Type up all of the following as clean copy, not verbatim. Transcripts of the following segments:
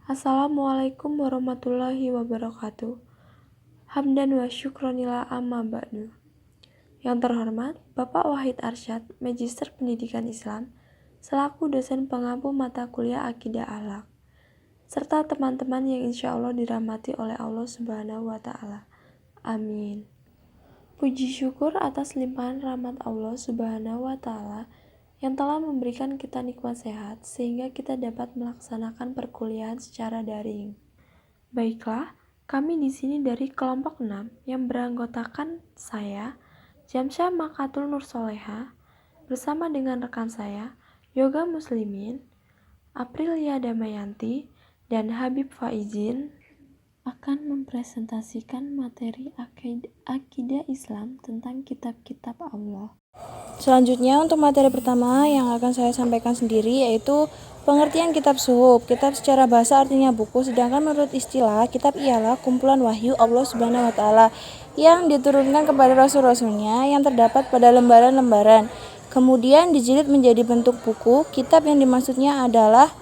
Assalamualaikum warahmatullahi wabarakatuh. Hamdan wa syukronillah amma ba'du. Yang terhormat, Bapak Wahid Arsyad, Magister Pendidikan Islam, selaku dosen pengampu mata kuliah Akidah Akhlak, serta teman-teman yang insya Allah dirahmati oleh Allah Subhanahu wa Ta'ala. Amin. Puji syukur atas limpahan rahmat Allah Subhanahu wa Ta'ala yang telah memberikan kita nikmat sehat sehingga kita dapat melaksanakan perkuliahan secara daring. Baiklah, kami di sini dari kelompok 6 yang beranggotakan saya, Jamsyah Makatul Nur Soleha, bersama dengan rekan saya, Yoga Muslimin, Aprilia Damayanti, dan Habib Faizin akan mempresentasikan materi akidah Islam tentang kitab-kitab Allah. Selanjutnya untuk materi pertama yang akan saya sampaikan sendiri yaitu pengertian kitab suhuf. Kitab secara bahasa artinya buku, sedangkan menurut istilah kitab ialah kumpulan wahyu Allah Subhanahu wa Ta'ala yang diturunkan kepada rasul-rasulnya yang terdapat pada lembaran-lembaran. Kemudian dijilid menjadi bentuk buku. Kitab yang dimaksudnya adalah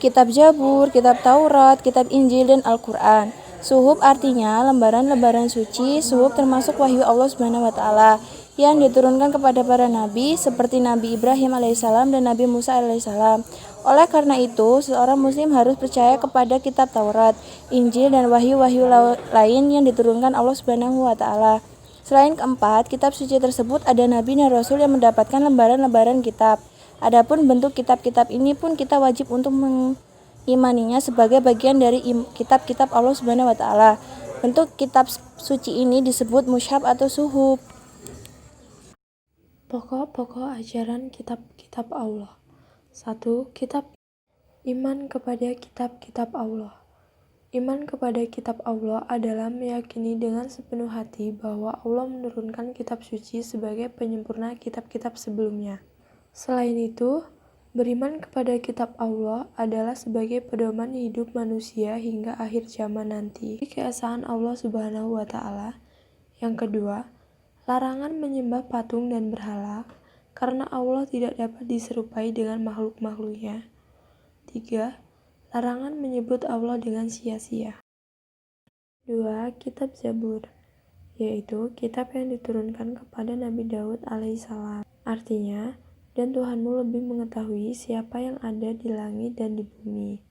kitab Zabur, kitab Taurat, kitab Injil, dan Al-Quran. Suhuf artinya lembaran-lembaran suci. Suhuf termasuk wahyu Allah Subhanahu wa Ta'ala yang diturunkan kepada para nabi seperti Nabi Ibrahim alaihissalam dan Nabi Musa alaihissalam. Oleh karena itu, seorang muslim harus percaya kepada kitab Taurat, Injil, dan wahyu-wahyu lain yang diturunkan Allah Subhanahu wa Ta'ala. Selain keempat, kitab suci tersebut ada nabi dan rasul yang mendapatkan lembaran-lembaran kitab. Adapun bentuk kitab-kitab ini pun kita wajib untuk mengimaninya sebagai bagian dari kitab-kitab Allah Subhanahu wa Ta'ala. Bentuk kitab suci ini disebut mushaf atau suhuf. Pokok-pokok ajaran kitab-kitab Allah. 1. Kitab iman kepada kitab-kitab Allah. Iman kepada kitab Allah adalah meyakini dengan sepenuh hati bahwa Allah menurunkan kitab suci sebagai penyempurna kitab-kitab sebelumnya. Selain itu, beriman kepada kitab Allah adalah sebagai pedoman hidup manusia hingga akhir zaman nanti. Keesaan Allah Subhanahu wa Ta'ala. Yang kedua, larangan menyembah patung dan berhala, karena Allah tidak dapat diserupai dengan makhluk-makhluknya. 3. Larangan menyebut Allah dengan sia-sia. 2. Kitab Zabur, yaitu kitab yang diturunkan kepada Nabi Daud alaihissalam. Artinya, dan Tuhanmu lebih mengetahui siapa yang ada di langit dan di bumi.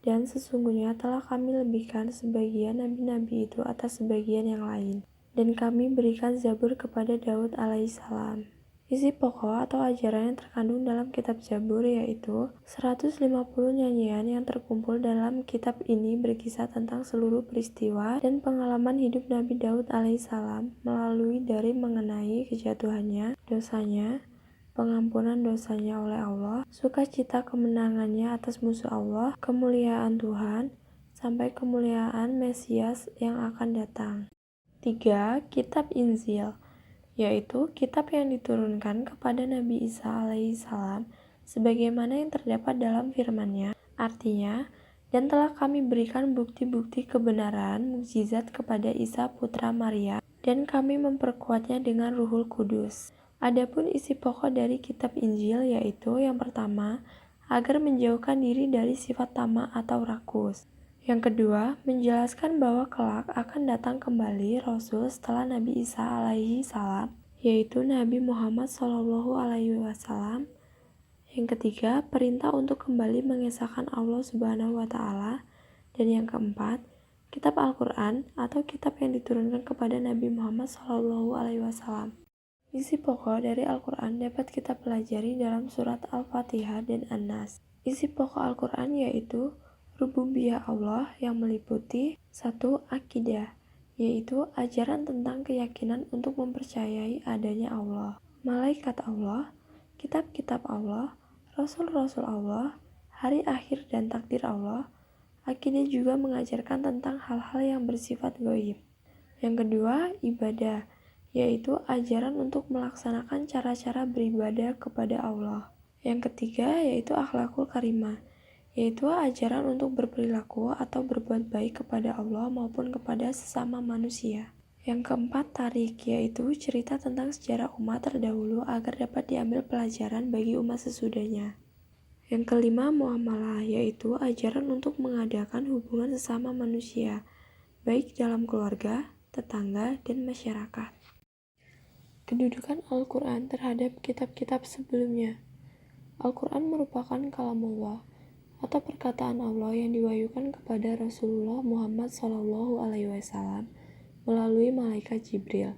Dan sesungguhnya telah kami lebihkan sebagian nabi-nabi itu atas sebagian yang lain. Dan kami berikan Zabur kepada Daud alaihissalam. Isi pokok atau ajaran yang terkandung dalam kitab Zabur yaitu 150 nyanyian yang terkumpul dalam kitab ini berkisah tentang seluruh peristiwa dan pengalaman hidup Nabi Daud alaihissalam melalui dari mengenai kejatuhannya, dosanya, pengampunan dosanya oleh Allah, sukacita kemenangannya atas musuh Allah, kemuliaan Tuhan, sampai kemuliaan Mesias yang akan datang. 3. Kitab Injil, yaitu kitab yang diturunkan kepada Nabi Isa alaihissalam sebagaimana yang terdapat dalam firman-Nya. Artinya, dan telah kami berikan bukti-bukti kebenaran mukjizat kepada Isa putra Maria, dan kami memperkuatnya dengan Ruhul Kudus. Adapun isi pokok dari kitab Injil yaitu yang pertama, agar menjauhkan diri dari sifat tamak atau rakus. Yang kedua, menjelaskan bahwa kelak akan datang kembali Rasul setelah Nabi Isa alaihi salam, yaitu Nabi Muhammad sallallahu alaihi wasallam. Yang ketiga, perintah untuk kembali mengesahkan Allah Subhanahu wa Ta'ala. Dan yang keempat, kitab Al-Quran atau kitab yang diturunkan kepada Nabi Muhammad sallallahu alaihi wasallam. Isi pokok dari Al-Quran dapat kita pelajari dalam surat Al-Fatihah dan An-Nas. Isi pokok Al-Quran yaitu rububiyah Allah yang meliputi 1. Akidah, yaitu ajaran tentang keyakinan untuk mempercayai adanya Allah, malaikat Allah, kitab-kitab Allah, rasul-rasul Allah, hari akhir dan takdir Allah. Akidah juga mengajarkan tentang hal-hal yang bersifat gaib. Yang kedua, ibadah, yaitu ajaran untuk melaksanakan cara-cara beribadah kepada Allah. Yang ketiga, yaitu akhlakul karimah, yaitu ajaran untuk berperilaku atau berbuat baik kepada Allah maupun kepada sesama manusia. Yang keempat, tarik, yaitu cerita tentang sejarah umat terdahulu agar dapat diambil pelajaran bagi umat sesudahnya. Yang kelima, muamalah, yaitu ajaran untuk mengadakan hubungan sesama manusia, baik dalam keluarga, tetangga, dan masyarakat. Kedudukan Al-Quran terhadap kitab-kitab sebelumnya. Al-Quran merupakan kalamullah, atau perkataan Allah yang diwahyukan kepada Rasulullah Muhammad SAW melalui malaikat Jibril.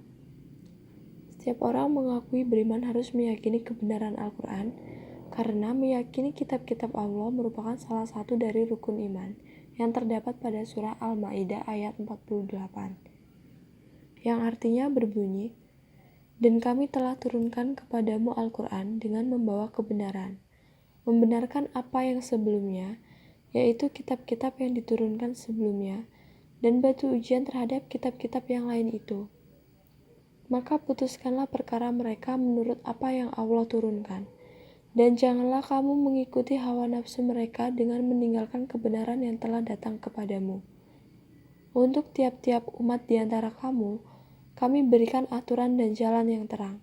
Setiap orang mengakui beriman harus meyakini kebenaran Al-Quran, karena meyakini kitab-kitab Allah merupakan salah satu dari rukun iman yang terdapat pada surah Al-Ma'idah ayat 48, yang artinya berbunyi, "Dan kami telah turunkan kepadamu Al-Quran dengan membawa kebenaran, membenarkan apa yang sebelumnya, yaitu kitab-kitab yang diturunkan sebelumnya, dan batu ujian terhadap kitab-kitab yang lain itu. Maka putuskanlah perkara mereka menurut apa yang Allah turunkan, dan janganlah kamu mengikuti hawa nafsu mereka dengan meninggalkan kebenaran yang telah datang kepadamu. Untuk tiap-tiap umat di antara kamu, kami berikan aturan dan jalan yang terang.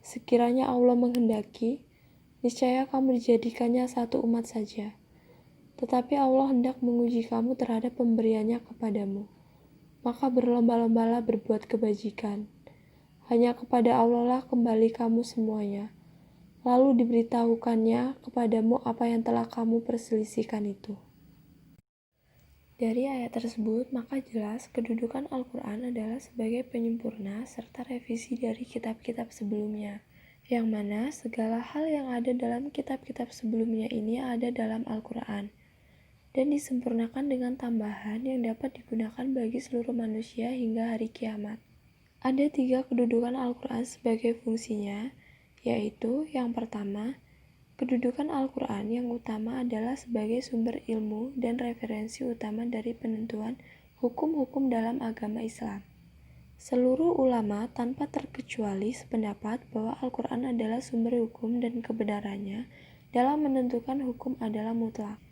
Sekiranya Allah menghendaki, niscaya kamu dijadikannya satu umat saja. Tetapi Allah hendak menguji kamu terhadap pemberiannya kepadamu. Maka berlomba-lombalah berbuat kebajikan. Hanya kepada Allah lah kembali kamu semuanya. Lalu diberitahukannya kepadamu apa yang telah kamu perselisihkan itu." Dari ayat tersebut, maka jelas kedudukan Al-Quran adalah sebagai penyempurna serta revisi dari kitab-kitab sebelumnya, yang mana segala hal yang ada dalam kitab-kitab sebelumnya ini ada dalam Al-Quran, dan disempurnakan dengan tambahan yang dapat digunakan bagi seluruh manusia hingga hari kiamat. Ada 3 kedudukan Al-Quran sebagai fungsinya, yaitu yang pertama, kedudukan Al-Quran yang utama adalah sebagai sumber ilmu dan referensi utama dari penentuan hukum-hukum dalam agama Islam. Seluruh ulama tanpa terkecuali sependapat bahwa Al-Quran adalah sumber hukum dan kebenarannya dalam menentukan hukum adalah mutlak.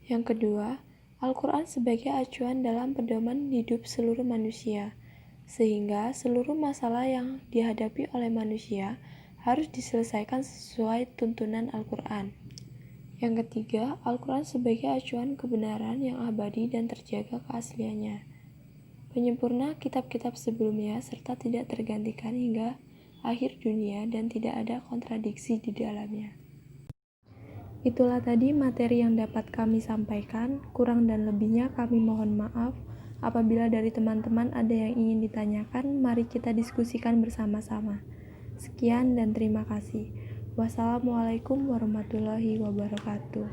Yang kedua, Al-Quran sebagai acuan dalam pedoman hidup seluruh manusia, sehingga seluruh masalah yang dihadapi oleh manusia harus diselesaikan sesuai tuntunan Al-Quran. Yang ketiga, Al-Quran sebagai acuan kebenaran yang abadi dan terjaga keasliannya, penyempurna kitab-kitab sebelumnya serta tidak tergantikan hingga akhir dunia dan tidak ada kontradiksi di dalamnya. Itulah tadi materi yang dapat kami sampaikan. Kurang dan lebihnya kami mohon maaf. Apabila dari teman-teman ada yang ingin ditanyakan, mari kita diskusikan bersama-sama. Sekian dan terima kasih. Wassalamualaikum warahmatullahi wabarakatuh.